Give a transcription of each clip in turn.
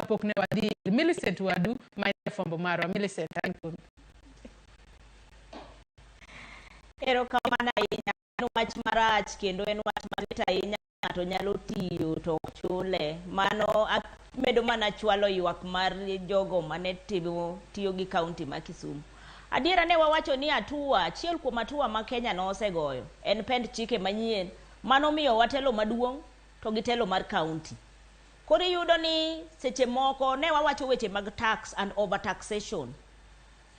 kapok ne wadhi Millicent wadu ma fombo marwa. Millicent, thank you. Ero kamana ahinya, en wach marach kendo en wach malit ahinya ng'ato nyalo tiyo to ok chule. Mano medo mana chwalo ywak mar jogo mane tiyo gi kaunti ma Kisumu. Adiera ne wawacho ni achiel kuom atua ma Kenya no osegoyo en pend chike manyien mano miyo watelo maduong' to gi telo mar kaunti. Koro iyudo ni seche moko ne wawacho weche mag tax and overtaxation.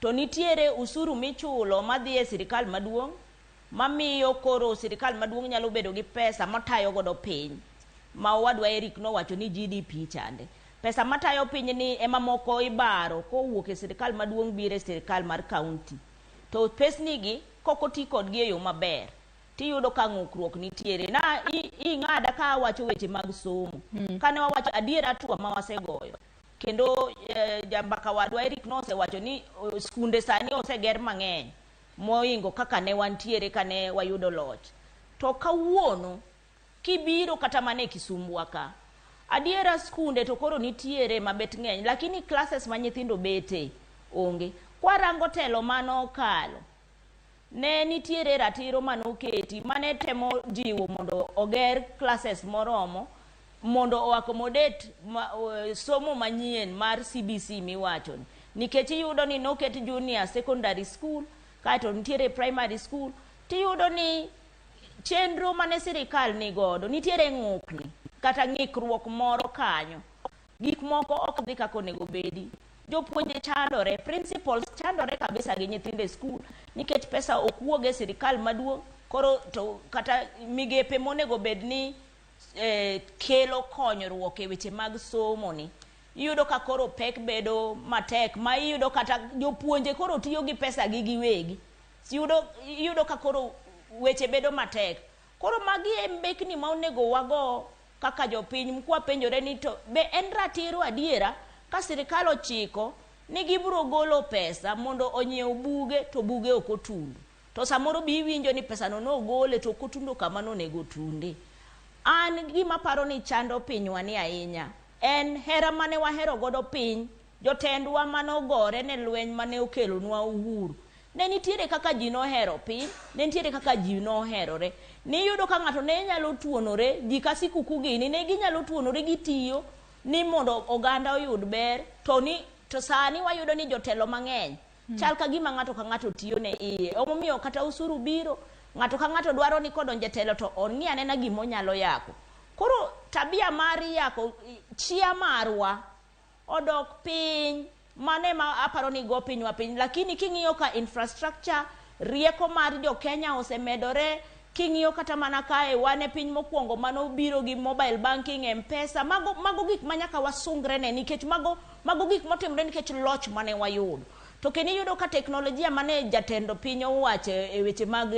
To nitiere usuru michulo madhi e sirikal maduong' mamiyo koro sirikal maduong' nyalo bedo gi pesa matayo godo piny. Ma wadwa Eric no wacho ni GDP chande. Pesa matayo piny ni ema moko ibaro kowuok e sirikal maduong' biro e sirikal mar kaunti. To pesni gi kokoti kodgi e yo maber. Tiyudo ka ng'ukruok nitiere. Na ing'ada ka wacho weche mag somo. Kane wawacho adiera atua ma wasegoyo. Kendo jambaka wadwa Eric no osewacho ni skunde sani oseger mang'eny moingo kaka ne wantiere kane wayudo loch. To kawuono kibiro kata mane Kisumu waka adiera skunde to koro nitiere mabet ng'eny lakini classes ma nyithindo bete onge. Kwarango telo mano kalo ne nitiere ratiro manoketi mane temo jiwo mondo oger classes moromo mondo o accommodate somo manyien mar CBC miwacho nikech iyudo ni noket junior secondary school kaito nitiere primary school tiyudo ni chenro mane sirikal ni godo nitiere ng'ukni kata ng'ikruok moro kanyo. Gik moko ok dhi kako nego bedi. Jopuonje chandore, principals chandore kabisa gi nyithinde school nikech pesa ok wuoge sirikal maduong' koro to kata migepe monego bedni kelo konyruok e weche mag somo ni iyudo ka koro pek bedo matek ma iyudo kata jopuonje koro tiyo gi pesa gi giwegi. Iyudo ka koro weche bedo matek. Koro magi e mbekni ma onego wago kaka jopiny mkwa penjore ni to be en ratiro adiera ka sirikal ochiko ni gibiro golo pesa mondo onyiew buge to buge ok otundu. To samoro bi winjo ni pesa no ogole to ok otundo kama nonego tunde. An gima paro ni chando pinywa ni ahinya en hera mane wahero godo piny jotendwa manogore ne lweny mane okelo nwa uhuru. Ne nitiere kaka ji nohero piny, ne nitiere kaka ji noherore. Ni yudo ka ng'ato ne nyalo tuonore ji ka sikuku gini ne ginyalo tuonore gitiyo ni mondo oganda oyud ber to sani wayudo ni jotelo mang'eny chal ka gima ng'ato ka ng'ato tiyo ne iye. Omomiyo kata usuru biro ng'ato ka ng'ato dwaro ni kodonje telo to ong'i anena gimo nyalo yako. Koro tabia mar yako chia marwa odok piny mane ma aparo ni go pinywa piny lakini king'iyo ka infrastructure rieko mar jo Kenya osemedore. King'iyo kata mana kae wane piny mokwongo mano biro gi mobile banking M-Pesa mago gik manyaka wasungre ne nikech mago gik motimre nikech loch mane wayudo. To keni yudo ka teknolojia mane jatendo piny owacho e weche mag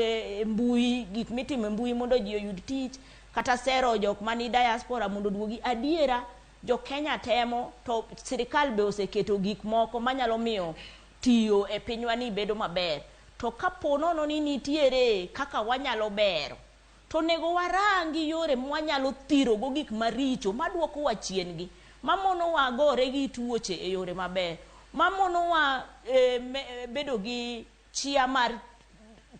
mbui gik mitimo mbui mondo ji oyud tich kata sero jok mani diaspora mondo duogi adiera jo Kenya temo to sirikal be oseketo gik moko manyalo miyo tiyo e pinywa ni bedo maber. To kaponono ni nitiere kaka wanyalo bero to nego warangi yore mwanyalo thiro go gik maricho maduoko wa chien gi mamono wa gore gi tuoche e yore maber mamono wa bedo gi chia mar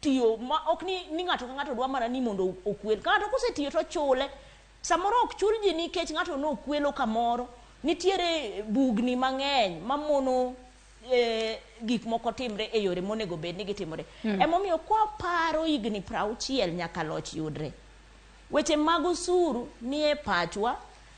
tiyo ma ok ni ng'ato ka ng'ato dwa mana ni mondo okwel ng'ato kosetiyo to chule samoro ok chul ji nikech ng'ato no kwelo kamoro nitiere bugni mang'eny mamono gik moko timre e yore monego bed ni gitimore. Emomiyo kwa paro higni 60 nyaka loch yudre weche mag usuru ni e pachwa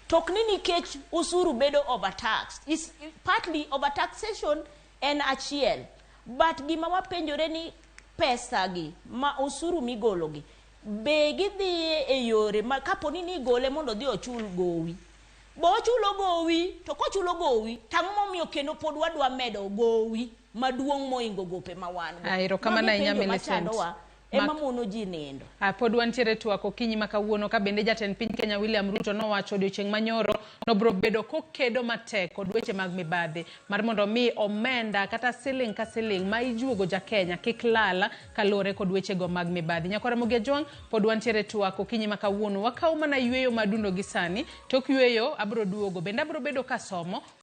tok ni nikech usuru bedo overtaxed is partly overtaxation en achiel but gima wapenjore ni pesa gi ma usuru migolo gi be gidhi e yore ma kaponi ni gole mondo dhi ochul gowi bo chulo gowi to ko chulo gowi tang'o momiyo kendo pod wadwa medo gowi maduong' moingo gope ma wan go. Ero kama na inya Millicent ema mono ji nindo. Pod wantiere twak okinyi ma kawuono ka bende jatend piny Kenya William Ruto nowacho odiochieng' manyoro no bro bedo kokedo matek kod weche mag mibadhi mar mondo mi omenda kata siling ka siling ma ijuogo ja Kenya kik lala kalore kod weche go mag mibadhi. Nyakora Ramogi Jwang pod wantiere twak okinyi ma kawuono wakaw mana yweyo madundo gi sani tok yweyo abro duogo bende abro bedo kasomo